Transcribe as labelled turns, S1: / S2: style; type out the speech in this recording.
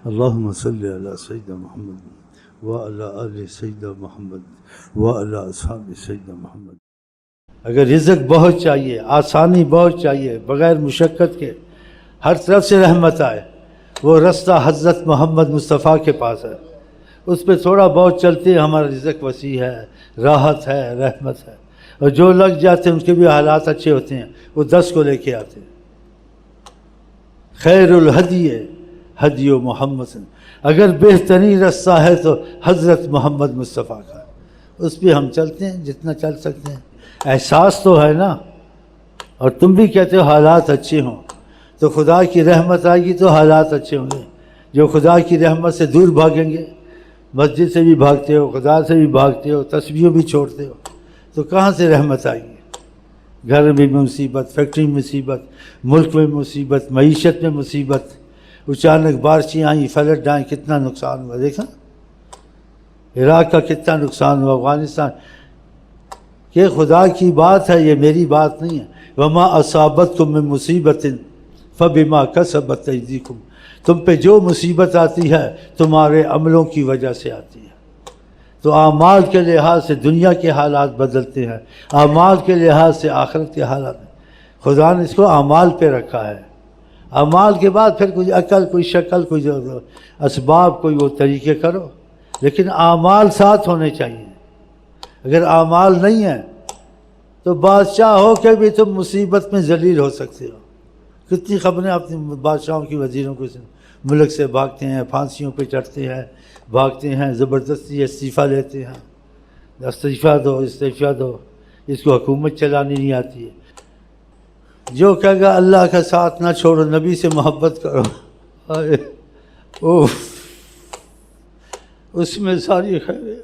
S1: اللہم صلی علی سیدنا محمد وعلی آل سیدنا محمد وعلی اصحاب سیدنا محمد۔ اگر رزق بہت چاہیے، آسانی بہت چاہیے، بغیر مشقت کے ہر طرف سے رحمت آئے، وہ رستہ حضرت محمد مصطفیٰ کے پاس ہے، اس پہ تھوڑا بہت چلتے ہیں، ہمارا رزق وسیع ہے، راحت ہے، رحمت ہے۔ اور جو لگ جاتے ہیں ان کے بھی حالات اچھے ہوتے ہیں، وہ 10 کو لے کے آتے ہیں۔ خیر الہدی ہدی محمد، اگر بہترین رستہ ہے تو حضرت محمد مصطفیٰ کا، اس پہ ہم چلتے ہیں جتنا چل سکتے ہیں۔ احساس تو ہے نا، اور تم بھی کہتے ہو حالات اچھے ہوں، تو خدا کی رحمت آئے گی تو حالات اچھے ہوں گے۔ جو خدا کی رحمت سے دور بھاگیں گے، مسجد سے بھی بھاگتے ہو، خدا سے بھی بھاگتے ہو، تسبیح بھی چھوڑتے ہو، تو کہاں سے رحمت آئے گی؟ گھر میں مصیبت، فیکٹری میں مصیبت، ملک میں مصیبت، معیشت میں مصیبت، اچانک بارشیں آئیں، فلڈ آئیں، کتنا نقصان ہوا، دیکھا عراق کا کتنا نقصان ہوا، افغانستان۔ یہ خدا کی بات ہے، یہ میری بات نہیں ہے۔ وما اصابتکم من مصیبت فبما کسبت ایدیکم، تم پہ جو مصیبت آتی ہے تمہارے عملوں کی وجہ سے آتی ہے۔ تو اعمال کے لحاظ سے دنیا کے حالات بدلتے ہیں، اعمال کے لحاظ سے آخرت کے حالات۔ خدا نے اس کو اعمال پہ رکھا ہے، اعمال کے بعد پھر کوئی عقل، کوئی شکل، کوئی اسباب، کوئی وہ طریقے کرو، لیکن اعمال ساتھ ہونے چاہیے۔ اگر اعمال نہیں ہیں تو بادشاہ ہو کے بھی تم مصیبت میں ذلیل ہو سکتے ہو۔ کتنی خبریں اپنے بادشاہوں کی، وزیروں کو ملک سے بھاگتے ہیں، پھانسیوں پہ چڑھتے ہیں، بھاگتے ہیں، زبردستی استعفیٰ لیتے ہیں، استعفیٰ دو، استعفیٰ دو، اس کو حکومت چلانی نہیں آتی ہے۔ جو کہے گا اللہ کا ساتھ نہ چھوڑو، نبی سے محبت کرو، اوف، اس میں ساری خیر ہے۔